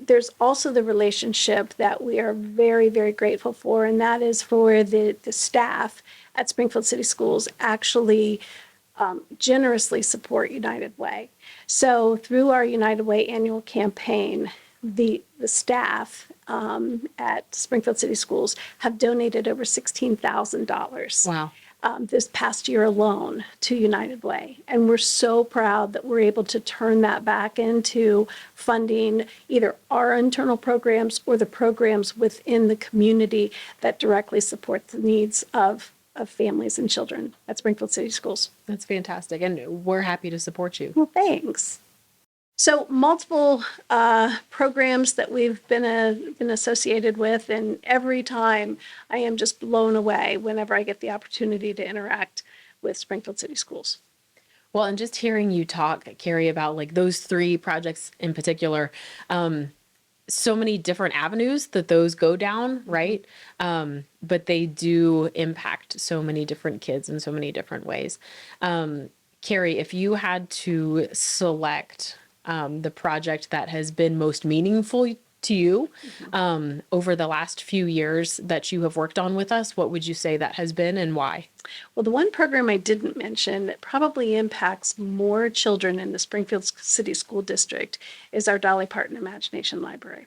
there's also the relationship that we are very, very grateful for, and that is for the staff at Springfield City Schools actually generously support United Way. So through our United Way annual campaign, the staff at Springfield City Schools have donated over $16,000. Wow. This past year alone to United Way. And we're so proud that we're able to turn that back into funding either our internal programs or the programs within the community that directly support the needs of families and children at Springfield City Schools. That's fantastic. And we're happy to support you. Well, thanks. So multiple programs that we've been associated with, and every time I am just blown away whenever I get the opportunity to interact with Springfield City Schools. Well, and just hearing you talk, Carrie, about like those 3 projects in particular, so many different avenues that those go down, right? But they do impact so many different kids in so many different ways. Carrie, if you had to select the project that has been most meaningful to you over the last few years that you have worked on with us, what would you say that has been and why? Well, the one program I didn't mention that probably impacts more children in the Springfield City School District is our Dolly Parton Imagination Library.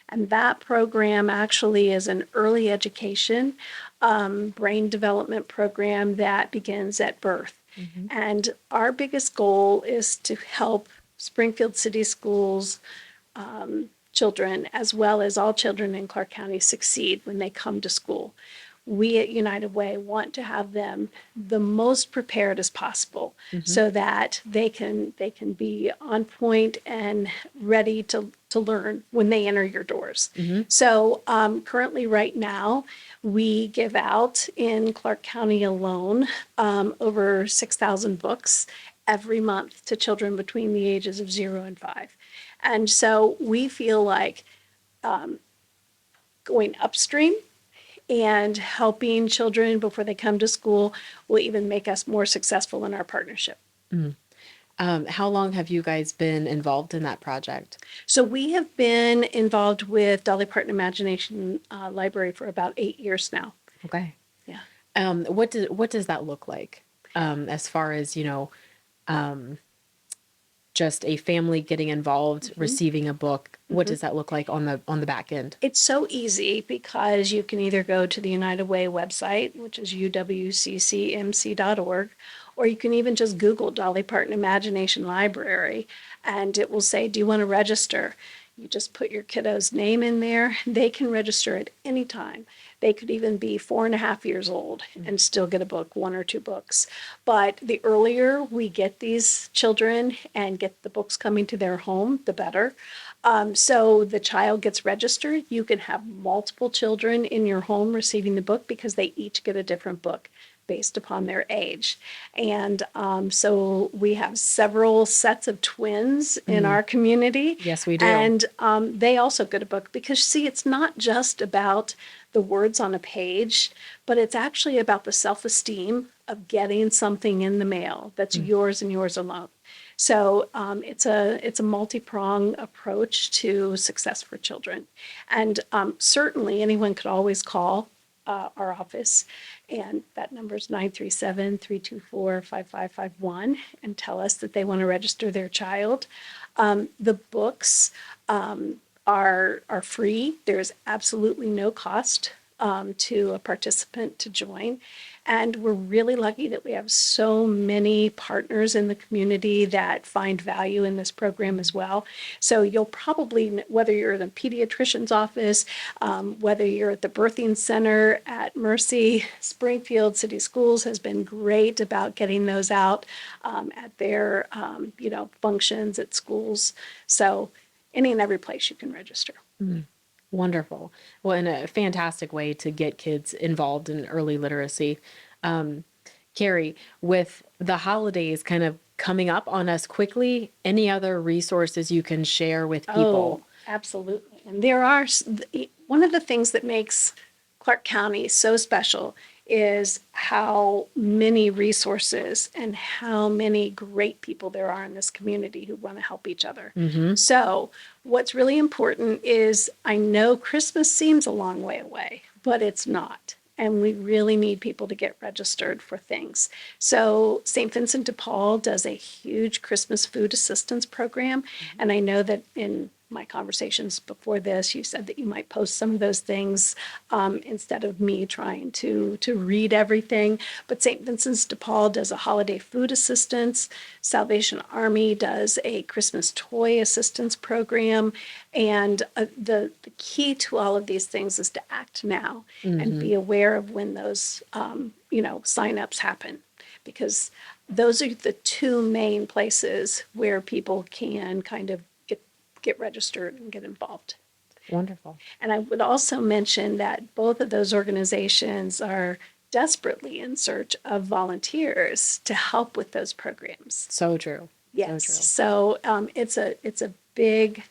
And that program actually is an early education brain development program that begins at birth. And our biggest goal is to help Springfield City Schools children, as well as all children in Clark County, succeed when they come to school. We at United Way want to have them the most prepared as possible so that they can be on point and ready to learn when they enter your doors. So currently right now, we give out in Clark County alone over 6,000 books every month to children between the ages of 0 and 5. And so we feel like going upstream and helping children before they come to school will even make us more successful in our partnership. How long have you guys been involved in that project? So we have been involved with Dolly Parton Imagination Library for about 8 years now. Okay. Yeah. What does that look like as far as, just a family getting involved, receiving a book? What does that look like on the back end? It's so easy because you can either go to the United Way website, which is uwccmc.org, or you can even just Google Dolly Parton Imagination Library, and it will say, do you want to register? You just put your kiddo's name in there. They can register at any time. They could even be 4.5 years old and still get a book, 1 or 2 books. But the earlier we get these children and get the books coming to their home, the better. So the child gets registered. You can have multiple children in your home receiving the book because they each get a different book. based upon their age. And so we have several sets of twins in our community. Yes, we do. And they also get a book because, see, it's not just about the words on a page, but it's actually about the self-esteem of getting something in the mail that's yours and yours alone. So it's a multi-pronged approach to success for children. And certainly anyone could always call our office, and that number is 937-324-5551, and tell us that they want to register their child. The books are free. There is absolutely no cost to a participant to join. And we're really lucky that we have so many partners in the community that find value in this program as well. So you'll probably, whether you're in a pediatrician's office, whether you're at the birthing center at Mercy, Springfield City Schools has been great about getting those out at their, functions at schools. So any and every place you can register. Wonderful. Well, and a fantastic way to get kids involved in early literacy. Carrie, with the holidays kind of coming up on us quickly, any other resources you can share with people? Oh, absolutely. And there are, one of the things that makes Clark County so special is how many resources and how many great people there are in this community who want to help each other. So what's really important is, I know Christmas seems a long way away, but it's not. And we really need people to get registered for things. So St. Vincent de Paul does a huge Christmas food assistance program. And I know that in my conversations before this, you said that you might post some of those things instead of me trying to read everything. But St. Vincent's de Paul does a holiday food assistance. Salvation Army does a Christmas toy assistance program. And the key to all of these things is to act now and be aware of when those signups happen, because those are the two main places where people can kind of get registered and get involved. Wonderful. And I would also mention that both of those organizations are desperately in search of volunteers to help with those programs. So true. Yes. So true. So it's a big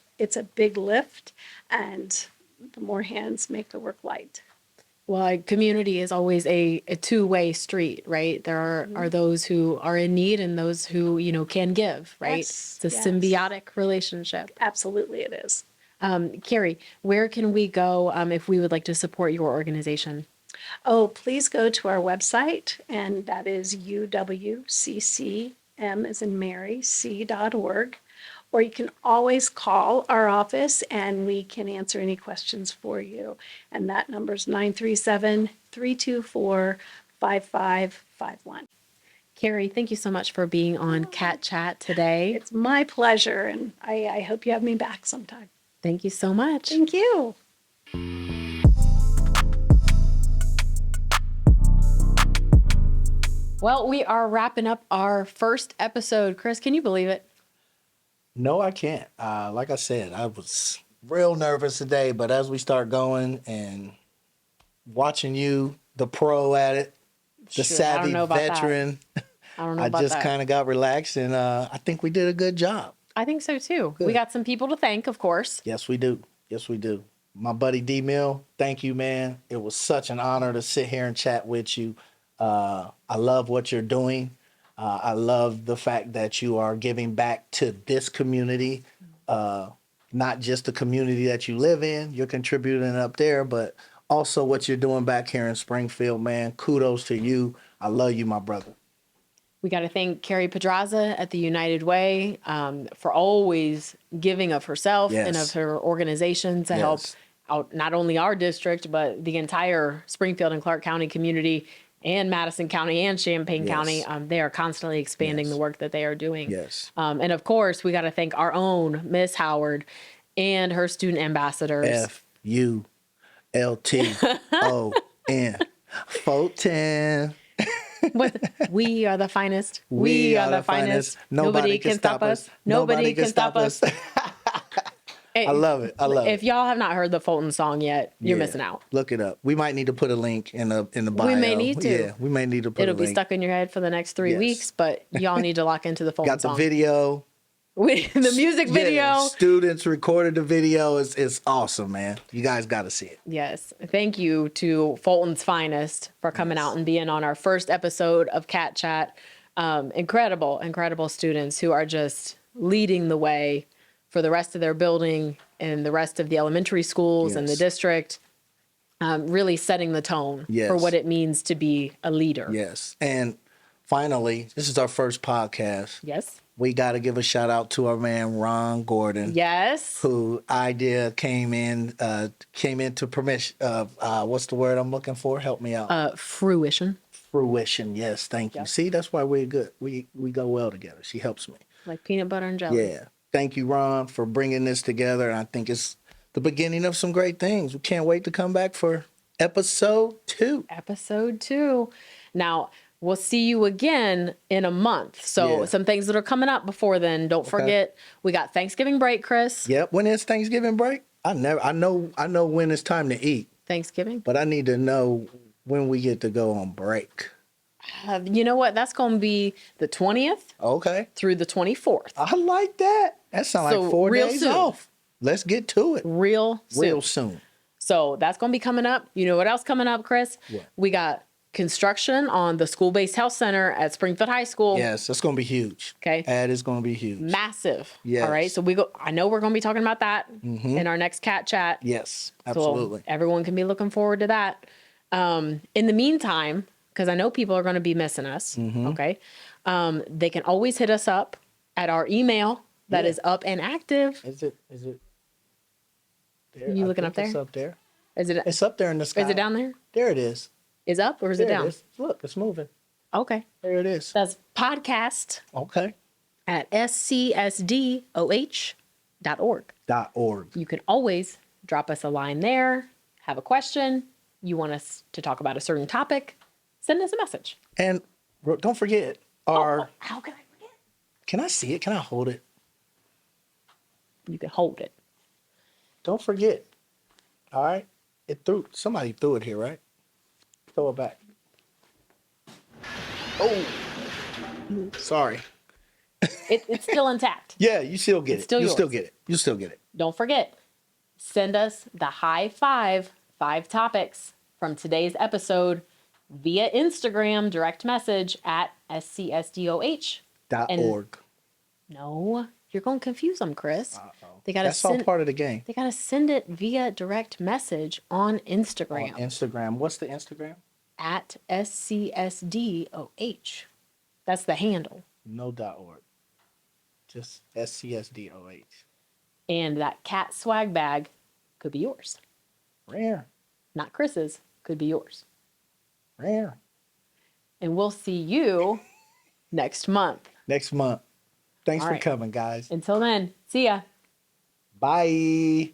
lift, and the more hands make the work light. Well, community is always a two-way street, right? There are those who are in need and those who, can give, right? Yes, It's a yes. symbiotic relationship. Absolutely it is. Carrie, where can we go if we would like to support your organization? Oh, please go to our website, and that is uwccm as in Mary, c.org. Or you can always call our office and we can answer any questions for you. And that number is 937-324-5551. Carrie, thank you so much for being on Cat Chat today. It's my pleasure, and I hope you have me back sometime. Thank you so much. Thank you. Well, we are wrapping up our first episode. Chris, can you believe it? No, I can't. Like I said, I was real nervous today, but as we start going and watching you, the pro at it, the Sure, I don't savvy know about that. veteran, I don't know I about just that. kind of got relaxed, and I think we did a good job. I think so too. Good. We got some people to thank, of course. Yes, we do. Yes, we do. My buddy Dee Miller, thank you, man. It was such an honor to sit here and chat with you. I love what you're doing. I love the fact that you are giving back to this community, not just the community that you live in. You're contributing up there, but also what you're doing back here in Springfield, man. Kudos to you. I love you, my brother. We got to thank Carrie Pedraza at the United Way for always giving of herself and Yes. of her organization to help Yes. out not only our district, but the entire Springfield and Clark County community and Madison County and Champaign Yes. County. They are constantly expanding Yes. the work that they are doing. Yes. And of course, we got to thank our own Miss Howard and her student ambassadors. Fulton. Fulton. We are the finest. We are the finest. Nobody can stop us. Nobody can stop us. I love it. I love If it. y'all have not heard the Fulton song yet, you're Yeah. missing out. Look it up. We might need to put a link in the bio. We may need to. Yeah, we may need to put It'll a be link. stuck in your head for the next 3 Yes. weeks, but y'all need to lock into the Fulton Got the song. video. The music video. Yeah, students recorded the video. It's awesome, man. You guys got to see it. Yes. Thank you to Fulton's Finest for coming out and being on our first episode of Cat Chat. Incredible students who are just leading the way for the rest of their building and the rest of the elementary schools and the Yes. district, really setting the tone for Yes. what it means to be a leader. Yes. And finally, this is our first podcast. Yes. We got to give a shout out to our man, Ron Gordon. Yes. Who idea came into permission what's the word I'm looking for? Help me out. Fruition. Fruition. Yes, thank you. See, that's why we're good. We go well together. She helps me. Like peanut butter and jelly. Yeah. Thank you, Ron, for bringing this together. And I think it's the beginning of some great things. We can't wait to come back for episode 2. Episode 2. Now, we'll see you again in a month. So Yeah. some things that are coming up before then. Don't forget, we got Thanksgiving break, Chris. Yep. When is Thanksgiving break? I know when it's time to eat, Thanksgiving. but I need to know when we get to go on break. You know what? That's going to be the 20th Okay. through the 24th. I like that. That sounds So, like 4 real days soon. off. Let's get to it. Real soon. Real soon. So that's going to be coming up. You know what else coming up, Chris? What? We got construction on the school-based health center at Springfield High School. Yes, that's going to be huge. Okay. That is going to be huge. Massive. Yes. All right. So I know we're going to be talking about that in our next Cat Chat. Yes, So absolutely. everyone can be looking forward to that. In the meantime, because I know people are going to be missing us, okay, they can always hit us up at our email that is up and active. Is it there? You I looking think up there? It's up there. Is it It's up there in the sky. is it down there? There it is. Is up or is it There down? is. Look, it's moving. Okay. There it is. That's podcast Okay. at scsdoh.org. .org. You can always drop us a line there, have a question, you want us to talk about a certain topic, send us a message. And don't forget our. How can I forget? Can I see it? Can I hold it? You can hold it. Don't forget. All right. Somebody threw it here, right? Throw it back. Oh. Sorry. It's still intact. Yeah, you still get It's it. still You still yours. get it. You still get it. Don't forget, send us the high 5 topics from today's episode via Instagram direct message at SCSDOH. And- .org. No, you're going to confuse them, Chris. They got to That's all send part of the game. They got to send it via direct message on Instagram On Instagram. What's the Instagram? at SCSDOH. That's the handle. No .org. Just SCSDOH. And that cat swag bag could be yours. Rare. Not Chris's, could be yours. Rare. And we'll see you next month. Next month. Thanks All for right. coming, guys. Until then, see ya. Bye.